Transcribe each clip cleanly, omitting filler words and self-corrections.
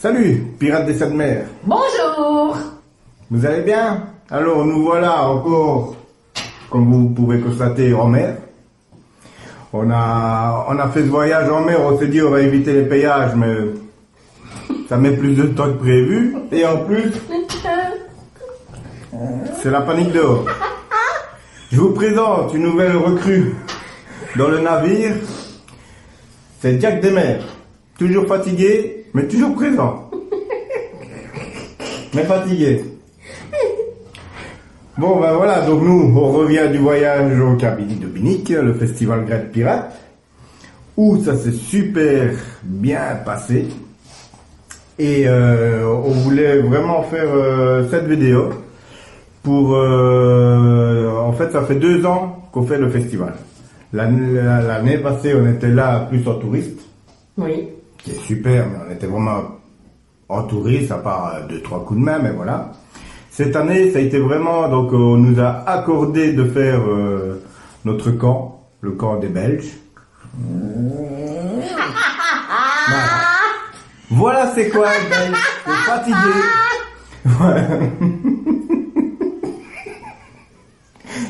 Salut, pirates des sept mers. Bonjour. Vous allez bien? Alors, nous voilà encore, comme vous pouvez constater, en mer. On a fait ce voyage en mer, on s'est dit on va éviter les péages, mais ça met plus de temps que prévu. Et en plus, c'est la panique dehors. Je vous présente une nouvelle recrue dans le navire. C'est Jack des mers. Toujours fatigué, mais toujours présent. Mais fatigué. Bon ben voilà, donc nous on revient du voyage au Cabini de Binic, le festival Great Pirate, où ça s'est super bien passé. Et on voulait vraiment faire cette vidéo pour... en fait ça fait 2 ans qu'on fait le festival. L'année passée on était là plus en touriste. Oui. Qui est super, mais on était vraiment en touriste, à part 2-3 coups de main, mais voilà. Cette année, ça a été vraiment, donc on nous a accordé de faire notre camp, le camp des Belges. Voilà c'est quoi les Belges, c'est fatigué. Voilà.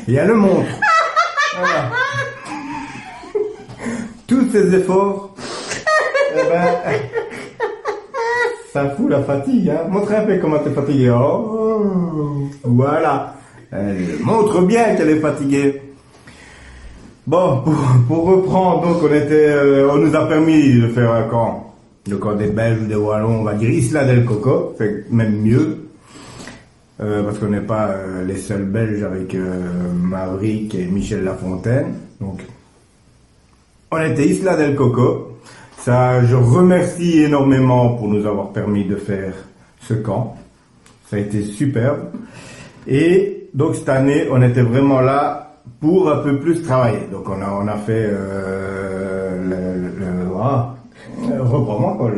Il y a le montre. Voilà. Tous ces efforts, eh ben, ça fout la fatigue, hein. Montre un peu comment t'es fatigué. Oh, voilà. Elle montre bien qu'elle est fatiguée. Bon, pour reprendre, donc on nous a permis de faire un camp. Le camp des Belges ou des Wallons, on va dire Isla del Coco, c'est même mieux. Parce qu'on n'est pas les seuls Belges avec Maverick et Michel Lafontaine. Donc, on était Isla del Coco. Ça, je remercie énormément pour nous avoir permis de faire ce camp. Ça a été superbe. Et donc cette année, on était vraiment là pour un peu plus travailler. Donc on a fait reprends-moi quoi,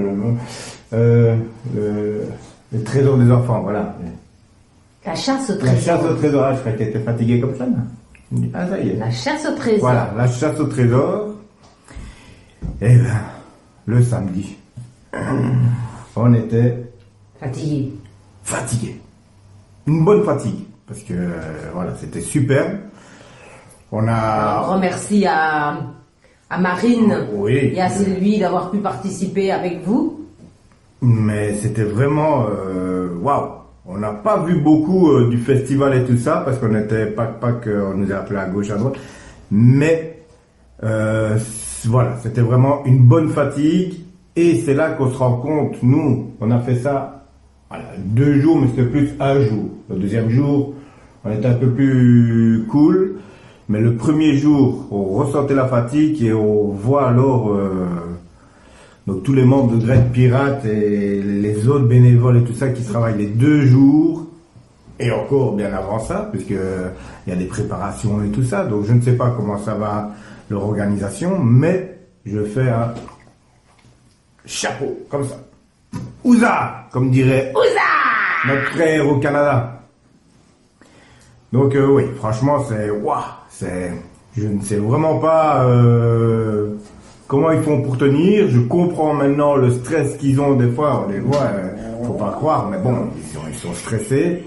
le trésor des enfants, voilà. La chasse au trésor. La chasse au trésor. Ah, je croyais qu'elle était fatiguée comme ça. Ah ça y est. La chasse au trésor. Voilà, la chasse au trésor. Et ben, le samedi, on était fatigué. Une bonne fatigue, parce que voilà, c'était superbe. On a... On remercie à Marine Oui. et à Sylvie d'avoir pu participer avec vous. Mais c'était vraiment waouh. On n'a pas vu beaucoup du festival et tout ça, parce qu'on était pas qu'on nous a appelé à gauche, à droite. Mais voilà, c'était vraiment une bonne fatigue. Et c'est là qu'on se rend compte, nous, on a fait ça, voilà, 2 jours, mais c'était plus 1 jour. Le deuxième jour, on était un peu plus cool. Mais le premier jour, on ressentait la fatigue et on voit alors donc tous les membres de Great Pirate et les autres bénévoles et tout ça qui travaillent les 2 jours. Et encore bien avant ça, puisque il y a des préparations et tout ça. Donc je ne sais pas comment ça va, leur organisation, mais je fais un chapeau, comme ça. Ouza, comme dirait notre frère au Canada. Donc oui, franchement, c'est waouh, je ne sais vraiment pas comment ils font pour tenir. Je comprends maintenant le stress qu'ils ont des fois. On les voit, faut pas croire, mais bon, ils sont stressés,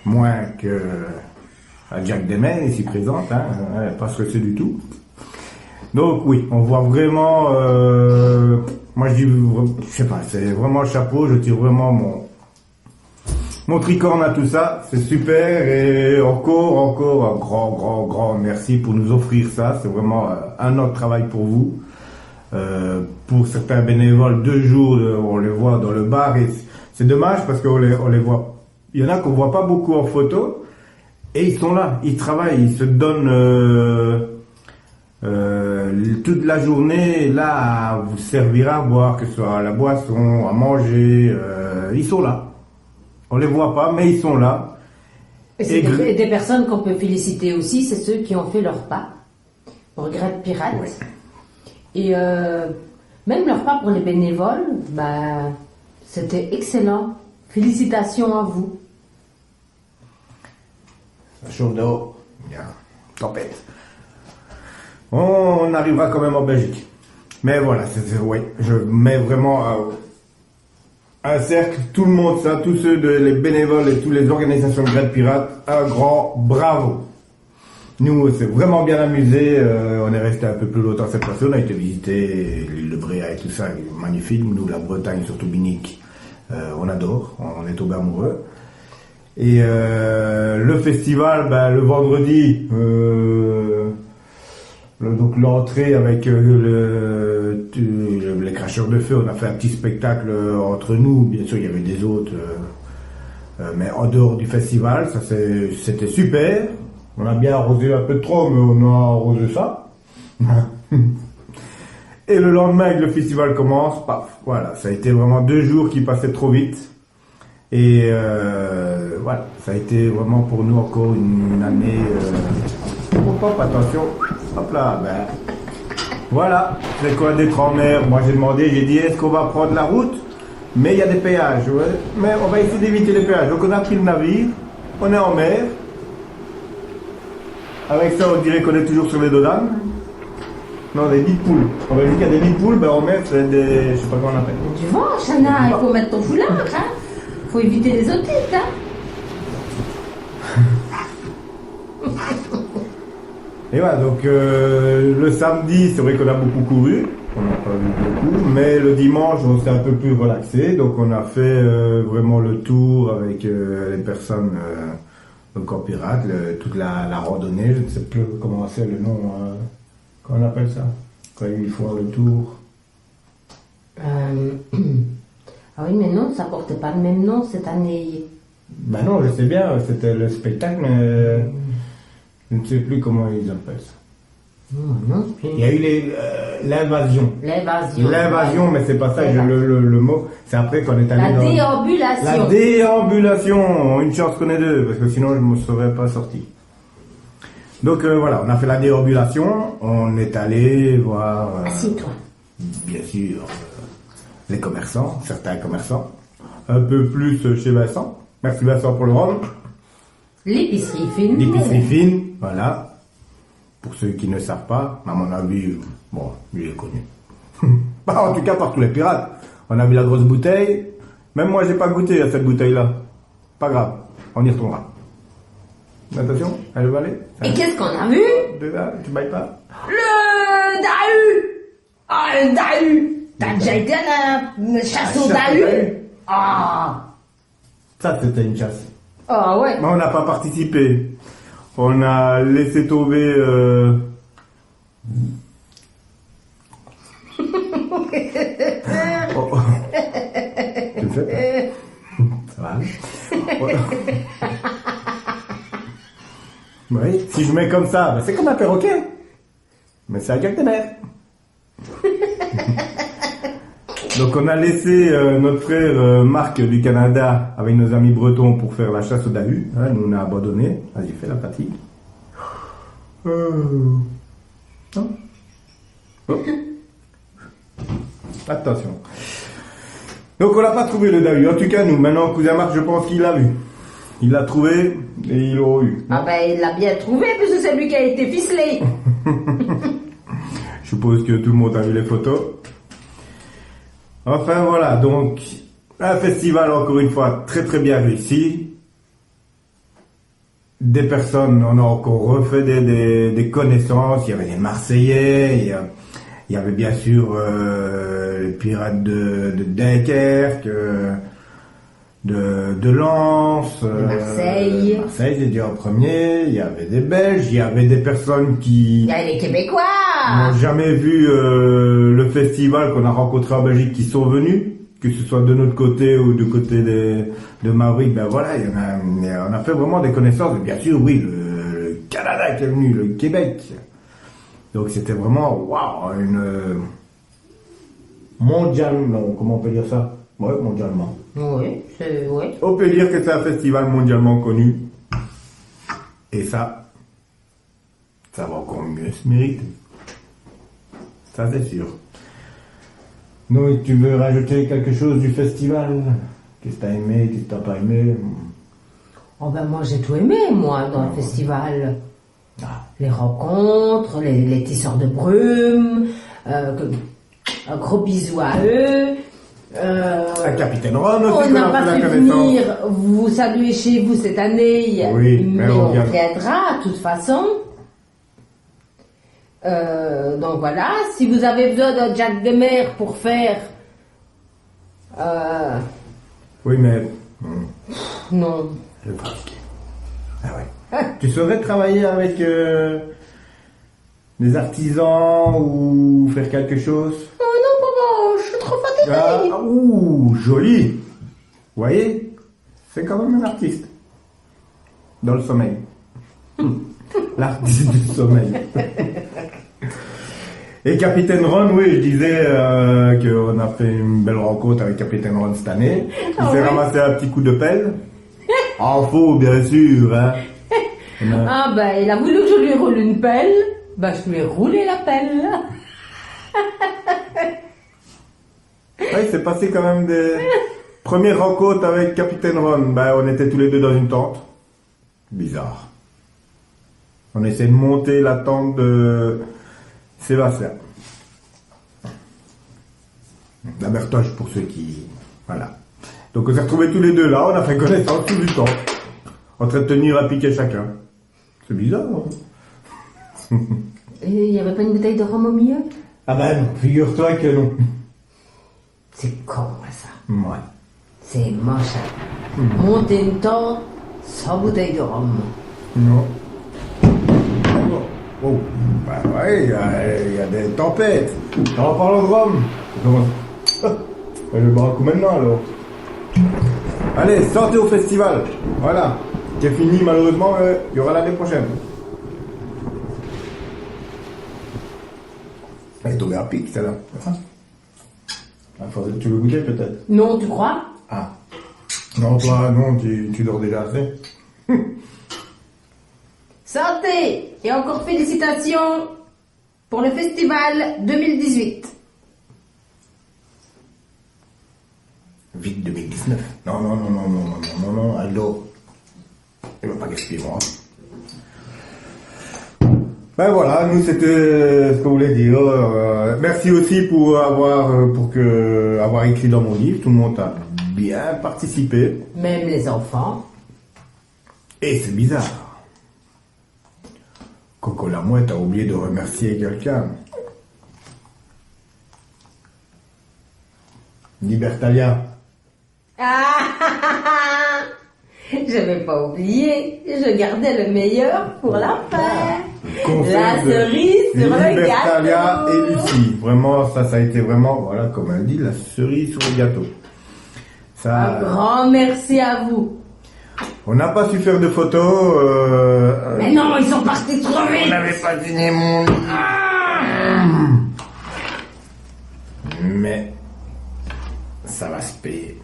moins que à Jack Desmains ici présente, hein, pas stressé du tout. Donc oui, on voit vraiment, moi je dis, je sais pas, c'est vraiment chapeau, je tire vraiment mon tricorne à tout ça, c'est super et encore un grand merci pour nous offrir ça, c'est vraiment un autre travail pour vous. Pour certains bénévoles, 2 jours, on les voit dans le bar et c'est dommage parce qu'on les voit, il y en a qu'on voit pas beaucoup en photo et ils sont là, ils travaillent, ils se donnent toute la journée là à vous servir à boire, que ce soit à la boisson, à manger, ils sont là. On les voit pas, mais ils sont là. Et c'est des personnes qu'on peut féliciter aussi, c'est ceux qui ont fait leur pas pour Great Pirate. Oui. Et même leur pas pour les bénévoles, bah, c'était excellent. Félicitations à vous. Ça chauffe dehors, il y a tempête. On arrivera quand même en Belgique. Mais voilà, oui, je mets vraiment un cercle, tout le monde, ça, tous ceux, les bénévoles et toutes les organisations de Grette Pirate, un grand bravo. Nous, on s'est vraiment bien amusé, on est resté un peu plus longtemps cette fois-ci, on a été visiter l'île de Bréa et tout ça, magnifique. Nous, la Bretagne, surtout Binic, on adore, on est tombé amoureux. Et le festival, le vendredi, donc l'entrée avec les cracheurs de feu, on a fait un petit spectacle entre nous, bien sûr il y avait des autres, mais en dehors du festival, ça c'était super. On a bien arrosé un peu trop, mais on a arrosé ça. Et le lendemain que le festival commence, paf, voilà, ça a été vraiment 2 jours qui passaient trop vite. Et voilà, ça a été vraiment pour nous encore une année. Hop, attention, hop là, voilà, c'est quoi d'être en mer. Moi j'ai demandé, j'ai dit est-ce qu'on va prendre la route, mais il y a des péages, ouais. Mais on va essayer d'éviter les péages. Donc on a pris le navire, on est en mer. Avec ça, on dirait qu'on est toujours sur les dos d'âne. Non, des nids de poules. On va dire qu'il y a des nids de poules, en mer, c'est des. Je sais pas comment on appelle. Du vent, Chana, il faut mettre ton foulard, hein. Faut éviter les otites, hein. Et voilà, donc le samedi, c'est vrai qu'on a beaucoup couru. On n'a pas vu beaucoup. Mais le dimanche, on s'est un peu plus relaxé. Donc on a fait vraiment le tour avec les personnes. Donc en pirate, toute la randonnée, je ne sais plus comment c'est le nom, comment on appelle ça, quand ils font le tour. Ah oui, mais non, ça portait pas le même nom cette année. Ben non, je sais bien, c'était le spectacle, mais je ne sais plus comment ils appellent ça. Non, il y a eu l'invasion. L'invasion, mais c'est pas ça, le mot. C'est après qu'on est allé la déambulation. La déambulation. Une chance qu'on est 2, parce que sinon je ne me serais pas sorti. Donc voilà, on a fait la déambulation. On est allé voir. Assieds-toi. Bien sûr, les commerçants, certains commerçants. Un peu plus chez Vincent. Merci Vincent pour le rhum. L'épicerie fine. L'épicerie fine, voilà. Pour ceux qui ne savent pas, à mon avis, bon, lui est connu. En tout cas, par tous les pirates. On a vu la grosse bouteille. Même moi, j'ai pas goûté à cette bouteille-là. Pas grave, on y retournera. Attention, elle va aller. Et qu'est-ce qu'on a vu? Tu bailles pas? Le dahu! Ah, le dahu! T'as déjà été à la chasse au dahu? Ah! Ça, c'était une chasse. Ah ouais. Mais on n'a pas participé. On a laissé tomber. Oh. Tu le fais? Ça va. Oui, si je mets comme ça, c'est comme un perroquet. Mais c'est un cacténaire. Donc on a laissé notre frère Marc du Canada avec nos amis bretons pour faire la chasse au dahu. Hein, nous on a abandonné. Vas-y, fais la pratique. Non. Oh. Attention. Donc on n'a pas trouvé le dahu. En tout cas nous, maintenant cousin Marc, je pense qu'il l'a vu. Il l'a trouvé et il l'a eu. Ah ben il l'a bien trouvé puisque c'est lui qui a été ficelé. Je suppose que tout le monde a vu les photos. Enfin voilà, donc un festival encore une fois très très bien réussi. Des personnes, on a encore refait des connaissances. Il y avait des Marseillais, il y avait bien sûr les pirates de Dunkerque, de Lens, Marseille. Marseille c'était déjà en premier. Il y avait des Belges, il y avait des personnes qui... Il y a les Québécois. n'ont jamais vu le festival qu'on a rencontré en Belgique qui sont venus, que ce soit de notre côté ou du côté de Maverick, ben voilà, on a fait vraiment des connaissances, et bien sûr, oui, le Canada qui est venu, le Québec. Donc c'était vraiment, waouh, une mondiale, non, comment on peut dire ça? Ouais, mondialement. Oui, c'est, oui. On peut dire que c'est un festival mondialement connu. Et ça va encore mieux se mériter. Ça c'est sûr. Donc tu veux rajouter quelque chose du festival? Qu'est-ce que t'as aimé, qu'est-ce que t'as pas aimé? Oh ben moi j'ai tout aimé, moi, dans le festival. Les rencontres, les tisseurs de brume, un gros bisou à eux. Un Capitaine Ron aussi, On qu'on n'a a pas fait la pu connaissance. venir vous saluer chez vous cette année, Oui, mais mais on on viendra. viendra de toute façon. Donc voilà, si vous avez besoin d'un Jack de mer pour faire... Oui, mais... non. Je vais pratiquer. Ah ouais. Tu saurais travailler avec des artisans ou faire quelque chose? Oh non, papa, je suis trop fatiguée. Ah, ouh, joli. Vous voyez? C'est quand même un artiste. Dans le sommeil. L'artiste du sommeil. Et Capitaine Ron, oui, je disais qu'on a fait une belle rencontre avec Capitaine Ron cette année. Il s'est ramassé un petit coup de pelle. En faux, bien sûr. Hein. Ah ben, il a voulu que je lui roule une pelle. Ben, je lui ai roulé la pelle. Ouais, il s'est passé quand même des premières rencontres avec Capitaine Ron. Ben, on était tous les deux dans une tente. Bizarre. On essaie de monter la tente de Sébastien. La Bertoche pour ceux qui... Voilà. Donc on s'est retrouvés tous les deux là, on a fait connaissance tout du temps. En train de tenir un piquet chacun. C'est bizarre, hein? Et il n'y avait pas une bouteille de rhum au milieu? Ah ben, figure-toi que non. C'est con, ça. Ouais. C'est moche. Monter une tente sans bouteille de rhum. Non. Oh, bah ouais, il y a des tempêtes. En parlant de Rome. Je vais boire un coup maintenant alors. Allez, sortez au festival. Voilà. C'est fini malheureusement, il y aura l'année prochaine. Elle est tombée à pic celle-là. Tu veux goûter peut-être? Non, tu crois? Ah. Non, toi, non, tu dors déjà assez. Santé! Et encore félicitations pour le festival 2018. Vite 2019. Non, Aldo. Il va pas gaspiller moi. Ben voilà, nous c'était ce qu'on voulait dire. Merci aussi pour avoir écrit dans mon livre. Tout le monde a bien participé. Même les enfants. Et c'est bizarre. Coco la mouette a oublié de remercier quelqu'un. Libertalia. Ah, je vais pas oublier. Je gardais le meilleur pour la fin. La cerise sur le Libertalia gâteau. et Lucie. Vraiment, ça a été vraiment, voilà, comme elle dit, la cerise sur le gâteau. Ça, Un grand merci à vous. on n'a pas su faire de photos. Mais non, ils sont partis trop On vite. n'avait pas dîné mon... Mais ça va se payer.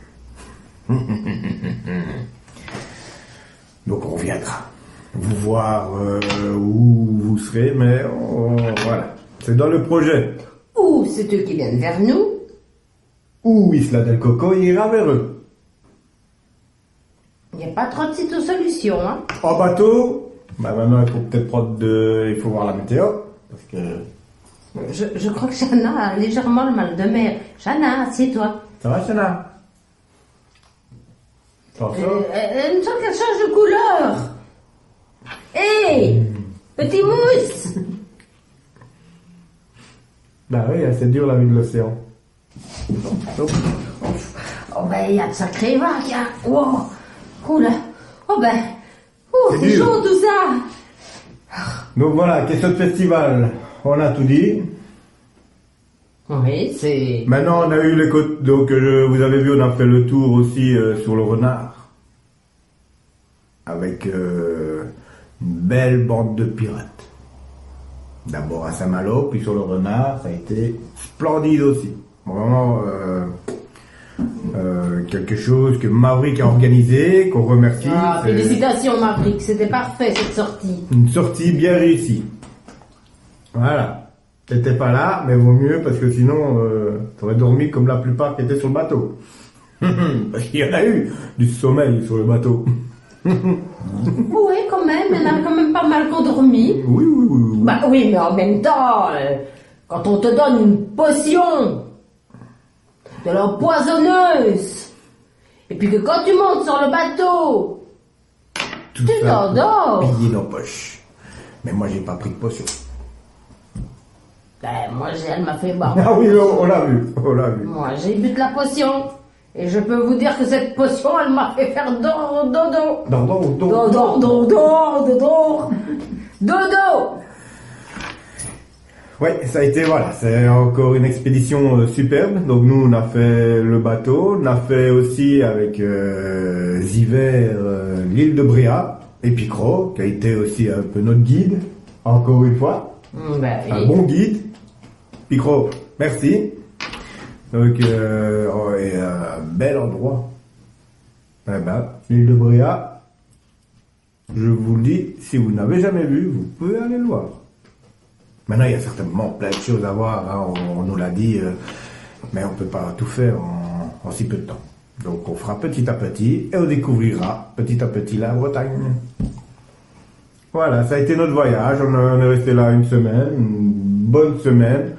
Donc on reviendra vous voir où vous serez, mais voilà. C'est dans le projet. Ou c'est eux qui viennent vers nous. Où Isla del Coco ira vers eux. Il n'y a pas trop de solutions, hein. En bateau, bah maintenant il faut peut-être il faut voir la météo. Parce que... Je crois que Chana a légèrement le mal de mer. Chana, assieds-toi. Ça va, Chana? Attention. Elle me semble qu'elle change de couleur. Hé, petit mousse. Bah oui, c'est dur la vie de l'océan. Oh ben, il y a de sacrées vagues, hein. Wow. Oula. Oh ben, C'est c'est dur. chaud tout ça. Donc voilà, question de festival, on a tout dit. Oui, c'est... Maintenant on a eu les côtes, donc vous avez vu, on a fait le tour aussi sur le renard. Avec une belle bande de pirates. D'abord à Saint-Malo, puis sur le renard, ça a été splendide aussi. Vraiment quelque chose que Maverick a organisé, qu'on remercie. Ah, C'est félicitations Maverick, c'était parfait cette sortie. une sortie bien réussie. Voilà. T'étais pas là, mais vaut mieux parce que sinon t'aurais dormi comme la plupart qui étaient sur le bateau. Parce qu'il y en a eu du sommeil sur le bateau. Oui, quand même, il y en a quand même pas mal qu'on dormi. Oui. Bah oui, mais en même temps, quand on te donne une potion de l'eau poisonneuse. Et puis que quand tu montes sur le bateau, Tout tu ça pour t'endors. payer nos poches. Mais moi, j'ai pas pris de potion. Ben, moi, elle m'a fait boire. Ah oui, on l'a vu, on l'a vu. Moi, j'ai bu de la potion. Et je peux vous dire que cette potion, elle m'a fait faire dodo. Dodo. Ouais, ça a été, voilà, c'est encore une expédition superbe. Donc nous, on a fait le bateau, on a fait aussi avec Ziver l'île de Bréa et Picro, qui a été aussi un peu notre guide, encore une fois. Ben Un oui. bon guide. Picro, merci. Donc, un bel endroit. Eh ben, l'île de Bréa, je vous le dis, si vous n'avez jamais vu, vous pouvez aller le voir. Maintenant, il y a certainement plein de choses à voir, hein, on nous l'a dit, mais on ne peut pas tout faire en si peu de temps. Donc, on fera petit à petit et on découvrira petit à petit la Bretagne. Voilà, ça a été notre voyage. On est resté là une semaine, une bonne semaine.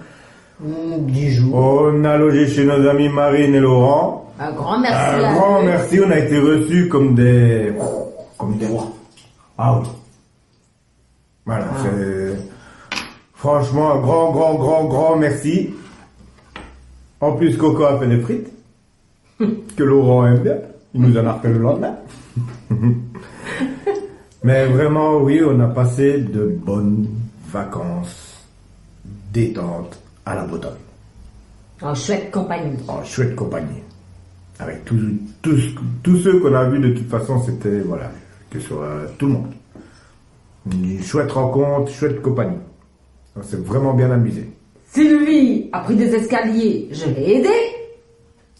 10 jours. On a logé chez nos amis Marine et Laurent. Un grand merci Un à grand eux. merci, on a été reçus comme des rois. Ah oui. Voilà, c'est franchement un grand merci. En plus, Coco a fait des frites que Laurent aime bien. Il nous en a refait le lendemain. Mais vraiment, oui, on a passé de bonnes vacances détente à la Bretagne. En chouette compagnie. En chouette compagnie. Avec tous ceux qu'on a vus, de toute façon, c'était, voilà, que ce soit tout le monde. Une chouette rencontre, chouette compagnie. On s'est vraiment bien amusé. Sylvie a pris des escaliers. Je l'ai aidée.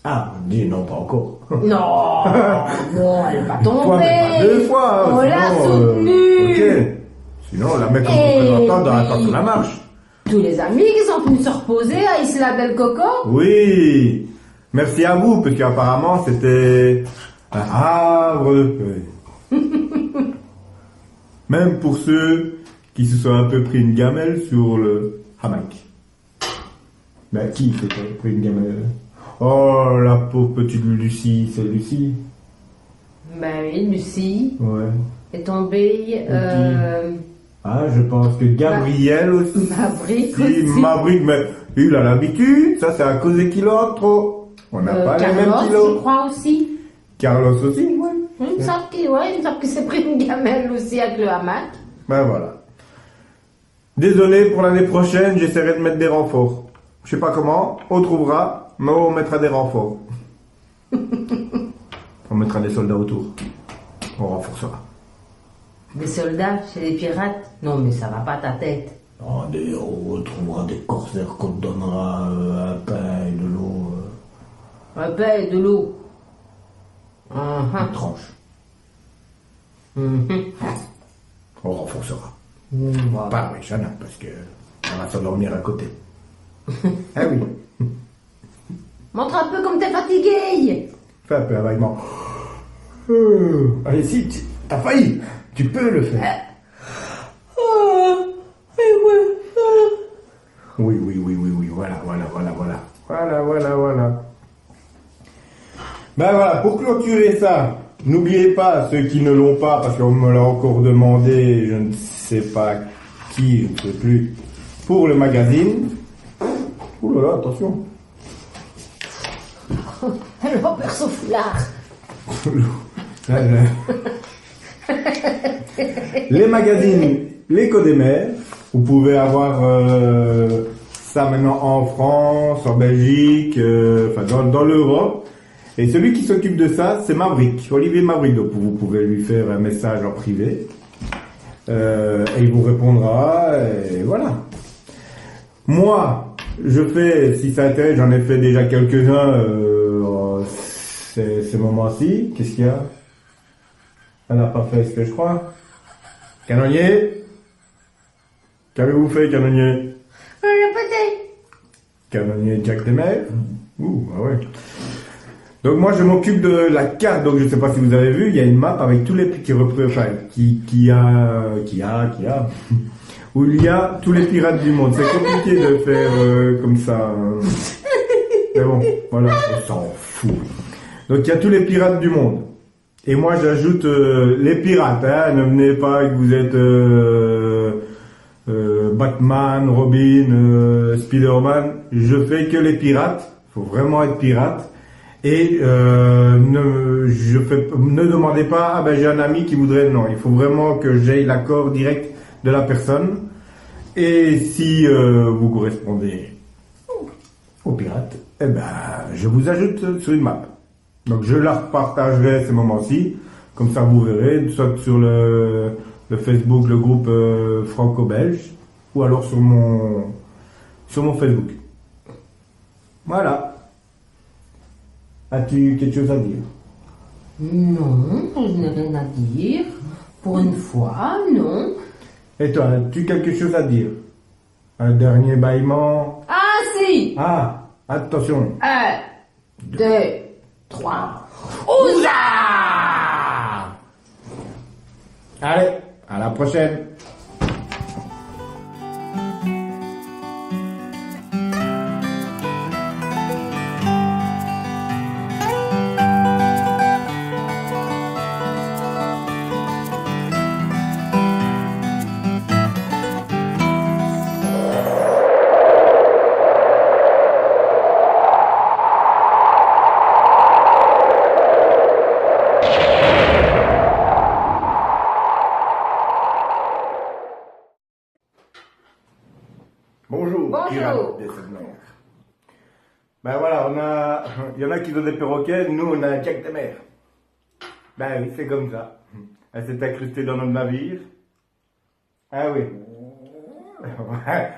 Ah, dis non, pas encore. Non, non, elle va Toi, tomber. mais pas 2 fois. On l'a sinon, soutenue. ok. Sinon, on la met comme Et représentante dans la puis- tente sur la marche. Tous les amis qui sont venus se reposer à Isla del Coco. Oui. Merci à vous, parce qu'apparemment, c'était un havre. Oui. Même pour ceux qui se sont un peu pris une gamelle sur le hamac. Ben, qui s'est pris une gamelle? Oh, la pauvre petite Lucie, c'est Lucie? Ben oui, Lucie Ouais. est tombée. Ah, je pense que Gabriel aussi. Maverick Si, aussi. Maverick, mais il a l'habitude, ça c'est à cause des kilos en trop. On n'a pas les mêmes Carlos, je kilos. crois aussi. Carlos aussi, ouais. Il me semble qu'il s'est pris une gamelle aussi avec le hamac. Ben voilà. Désolé pour l'année prochaine, j'essaierai de mettre des renforts. Je sais pas comment, on trouvera, mais on mettra des renforts. On mettra des soldats autour. On renforcera. Des soldats chez les pirates. Non, mais ça va pas ta tête. On trouvera des corsaires qu'on te donnera un pain et de l'eau. Un pain et de l'eau. Une tranche. Mhm. On renforcera. Voilà. Pas avec Chana, parce que on va s'endormir à côté. Ah oui. Montre un peu comme t'es fatigué. Fais un peu un vaillement. Allez, si, t'as failli. Tu peux le faire. Oui, voilà. Ben voilà, pour clôturer ça, n'oubliez pas, ceux qui ne l'ont pas, parce qu'on me l'a encore demandé, je ne sais pas qui, je ne sais plus, pour le magazine. Ouh là là, attention. Alors, perso foulard. Les magazines, l'écho des mers, vous pouvez avoir ça maintenant en France, en Belgique, enfin dans l'Europe. Et celui qui s'occupe de ça, c'est Maverick, Olivier Maverick. Donc vous pouvez lui faire un message en privé. Et il vous répondra, et voilà. Moi, je fais, si ça intéresse, j'en ai fait déjà quelques-uns ces moments-ci. Qu'est-ce qu'il y a? Elle n'a pas fait ce que je crois. Canonnier? Qu'avez-vous fait, canonnier? Canonnier Jack Desmers? Ouh, ah ouais. Donc moi je m'occupe de la carte, donc je sais pas si vous avez vu, il y a une map avec tous les petits où il y a tous les pirates du monde. C'est compliqué de faire comme ça. Mais bon, voilà, on s'en fout. Donc il y a tous les pirates du monde. Et moi j'ajoute les pirates, hein. Ne venez pas que vous êtes Batman, Robin, Spider-Man. Je fais que les pirates. Faut vraiment être pirate. Et ne demandez pas, ah ben j'ai un ami qui voudrait, non, il faut vraiment que j'aie l'accord direct de la personne. Et si vous correspondez aux pirates, eh ben je vous ajoute sur une map. Donc je la partagerai ces moments-ci, comme ça vous verrez, soit sur le Facebook, le groupe franco-belge, ou alors sur mon Facebook. Voilà. As-tu quelque chose à dire? Non, je n'ai rien à dire. Pour une fois, non. Et toi, as-tu quelque chose à dire? Un dernier bâillement? Ah si! Ah, attention. 1, 2, 3. Ouza! Allez, à la prochaine. Bonjour, Bonjour. pirates de cette mer. Ben voilà, il y en a qui ont des perroquets, nous on a un Jack de mer. Ben oui, c'est comme ça. Elle s'est incrustée dans notre navire. Ah oui. Ouais.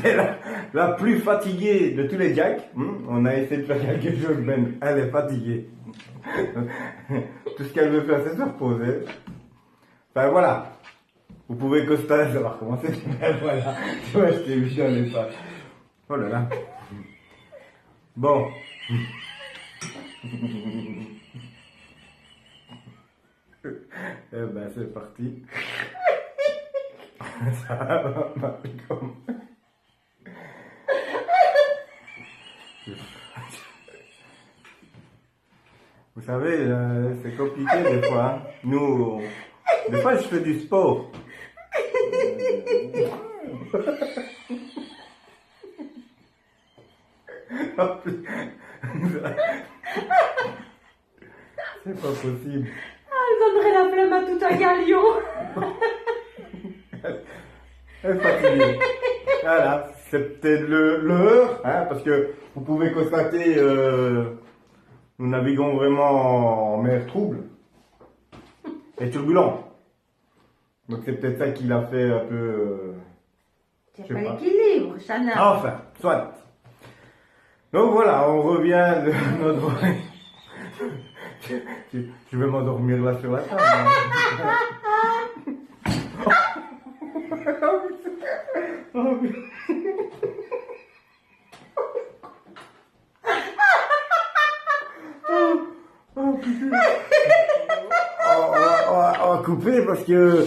C'est la plus fatiguée de tous les Jacks. On a essayé de faire quelque chose, mais elle est fatiguée. Tout ce qu'elle veut faire, c'est se reposer. Ben voilà. Vous pouvez constater, ça va recommencer. Ben voilà. Tu vois, je t'ai vu dans les pages. Oh là là. Bon. Eh ben, c'est parti. Ça va mal comme... Vous savez, c'est compliqué des fois. Hein. Nous, des fois, je fais du sport. C'est pas possible. Elle donnerait la flemme à tout un galion. Elle est fatiguée. Voilà, c'est peut-être l'heure, hein, parce que vous pouvez constater, nous naviguons vraiment en mer trouble et turbulente. Donc c'est peut-être ça qui l'a fait un peu... Tu je sais n'as pas pas. l'équilibre, Chana. Enfin, soit. Donc voilà, on revient de notre... Je vais m'endormir là sur la table. Oh, putain. On va couper parce que